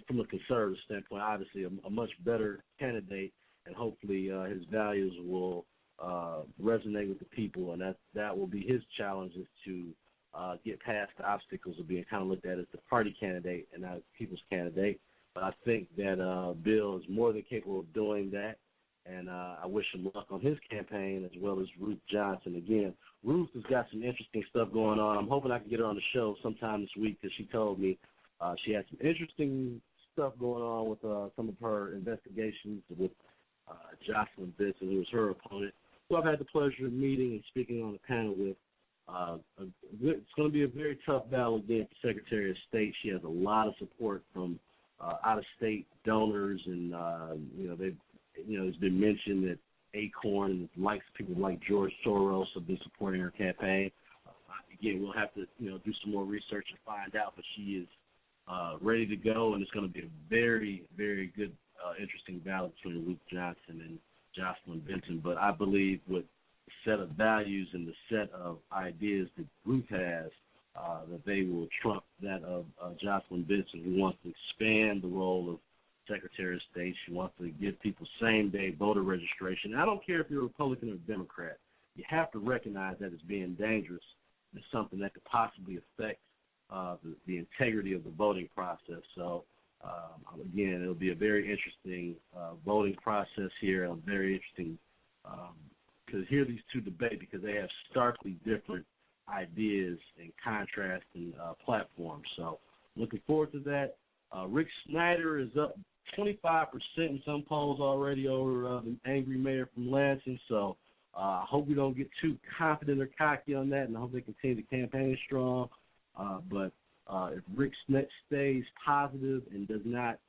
from a conservative standpoint, obviously a much better candidate, and hopefully his values will resonate with the people, and that will be his challenge, is to get past the obstacles of being kind of looked at as the party candidate and not as the people's candidate. But I think that Bill is more than capable of doing that, and I wish him luck on his campaign, as well as Ruth Johnson. Again, Ruth has got some interesting stuff going on. I'm hoping I can get her on the show sometime this week, because she told me she had some interesting stuff going on with some of her investigations with Jocelyn Benson, who was her opponent, who I've had the pleasure of meeting and speaking on the panel with. It's going to be a very tough battle against the Secretary of State. She has a lot of support from out-of-state donors, and it's been mentioned that Acorn and people like George Soros have been supporting her campaign. Again, we'll have to do some more research and find out, but she is ready to go, and it's going to be a very, very good, interesting battle between Ruth Johnson and Jocelyn Benson. But I believe with the set of values and the set of ideas that Ruth has, that they will trump that of Jocelyn Benson, who wants to expand the role of Secretary of State. She wants to give people same-day voter registration. I don't care if you're a Republican or a Democrat. You have to recognize that as being dangerous. It's something that could possibly affect the integrity of the voting process. So, again, it'll be a very interesting voting process here, and very interesting to hear these two debate, because they have starkly different ideas and contrasting platforms. So, looking forward to that. Rick Snyder is up 25% in some polls already over the angry mayor from Lansing. So I hope we don't get too confident or cocky on that, and I hope they continue to campaign strong. But if Rick stays positive and does not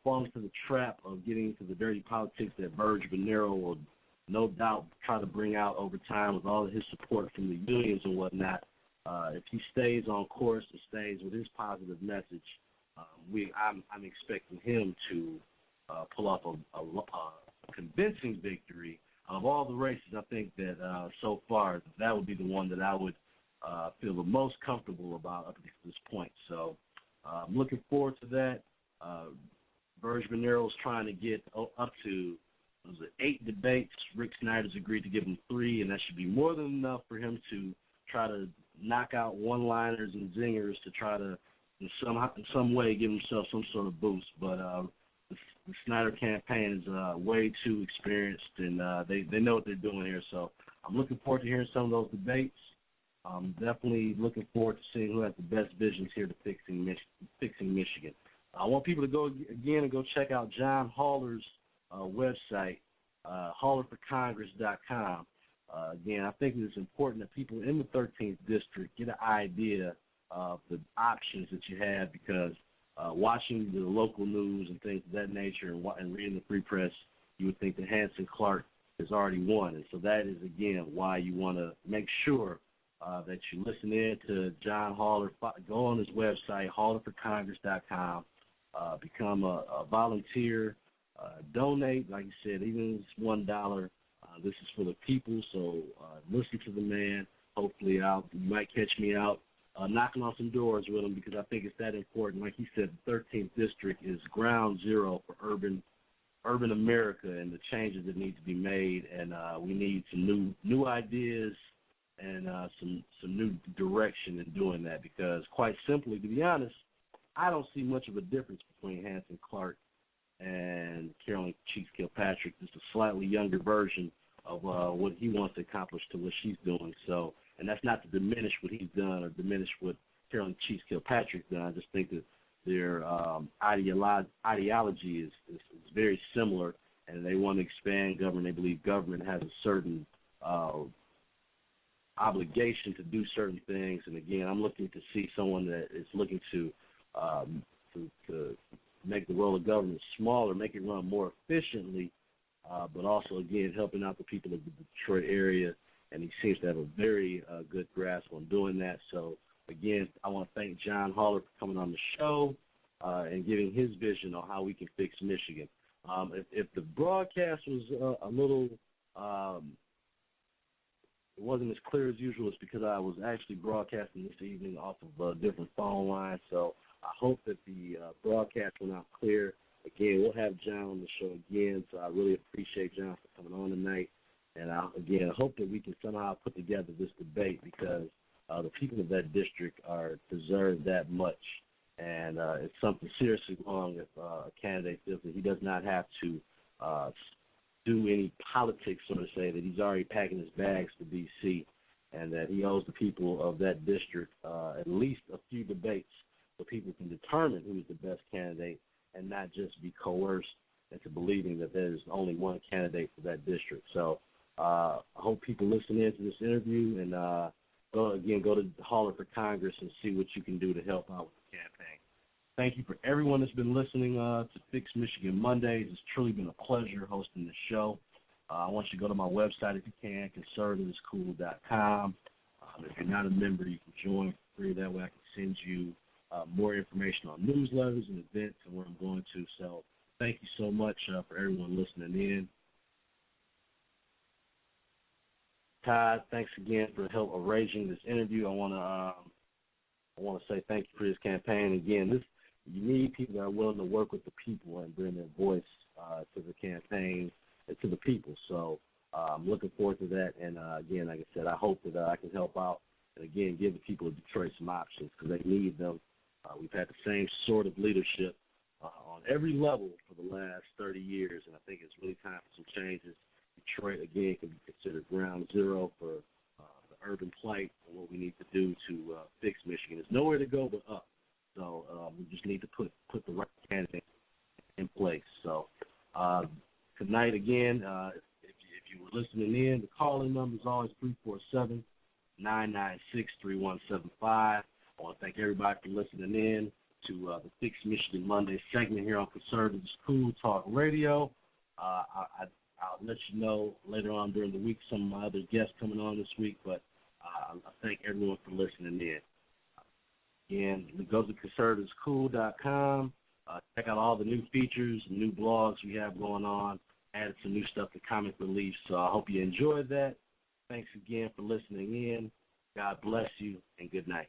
fall into the trap of getting into the dirty politics that Burge Venero will no doubt try to bring out over time with all of his support from the unions and whatnot, if he stays on course and stays with his positive message, I'm expecting him to pull off a convincing victory. Of all the races, I think that so far that would be the one that I would feel the most comfortable about up to this point. So I'm looking forward to that. Burge Venero is trying to get up to 8 debates. Rick Snyder's agreed to give him 3, and that should be more than enough for him to try to knock out one-liners and zingers to try to in some way give himself some sort of boost. But the Snyder campaign is way too experienced, and they know what they're doing here. So I'm looking forward to hearing some of those debates. I'm definitely looking forward to seeing who has the best visions here to fixing Michigan. I want people to go check out John Haller's website, hallerforcongress.com. Again, I think it's important that people in the 13th district get an idea of the options that you have, because watching the local news and things of that nature and reading the Free Press, you would think that Hanson Clark has already won. And so that is, again, why you want to make sure that you listen in to John Haller. Go on his website, hallerforcongress.com, become a volunteer, donate, like you said, even if it's $1. This is for the people, so listen to the man. Hopefully you might catch me out knocking on some doors with him, because I think it's that important. Like he said, the 13th district is ground zero for urban America and the changes that need to be made, and we need some new ideas and some new direction in doing that, because quite simply, to be honest, I don't see much of a difference between Hanson Clark and Carolyn Cheeks Kilpatrick. Just a slightly younger version of what he wants to accomplish to what she's doing. So, and that's not to diminish what he's done or diminish what Carolyn Cheeks Kilpatrick's done. I just think that their ideology is very similar, and they want to expand government. They believe government has a certain obligation to do certain things. And again, I'm looking to see someone that is looking to make the role of government smaller, make it run more efficiently, but also, again, helping out the people of the Detroit area. And he seems to have a very good grasp on doing that. So, again, I want to thank John Haller for coming on the show and giving his vision on how we can fix Michigan. If the broadcast was a little it wasn't as clear as usual, it's because I was actually broadcasting this evening off of a different phone line. So I hope that the broadcast went out clear. Again, we'll have John on the show again, so I really appreciate John for coming on tonight. And I hope that we can somehow put together this debate, because the people of that district deserve that much. And it's something seriously wrong if a candidate feels that he does not have to do any politics, so to say, that he's already packing his bags to D.C., and that he owes the people of that district at least a few debates so people can determine who's the best candidate and not just be coerced into believing that there's only one candidate for that district. So I hope people listen in to this interview, and go to Haller for Congress and see what you can do to help out with the campaign. Thank you for everyone that's been listening to Fix Michigan Mondays. It's truly been a pleasure hosting the show. I want you to go to my website if you can, conservativescool.com. If you're not a member, you can join for free. That way I can send you more information on newsletters and events and where I'm going to. So thank you so much for everyone listening in. Todd, thanks again for help arranging this interview. I want to say thank you for this campaign. Again, you need people that are willing to work with the people and bring their voice to the campaign and to the people. So I'm looking forward to that. And, again, like I said, I hope that I can help out and, again, give the people of Detroit some options, because they need them. We've had the same sort of leadership on every level for the last 30 years, and I think it's really time for some changes. Detroit, again, can be considered ground zero for the urban plight and what we need to do to fix Michigan. There's nowhere to go but up. So we just need to put the right candidate in place. So tonight, again, if you were listening in, the call-in number is always 347-996-3175. I want to thank everybody for listening in to the Fix Michigan Monday segment here on Conservative School Talk Radio. I'll let you know later on during the week some of my other guests coming on this week, but I thank everyone for listening in. Again, go to conservativescool.com. Check out all the new features, new blogs we have going on, added some new stuff to Comic Relief, so I hope you enjoyed that. Thanks again for listening in. God bless you, and good night.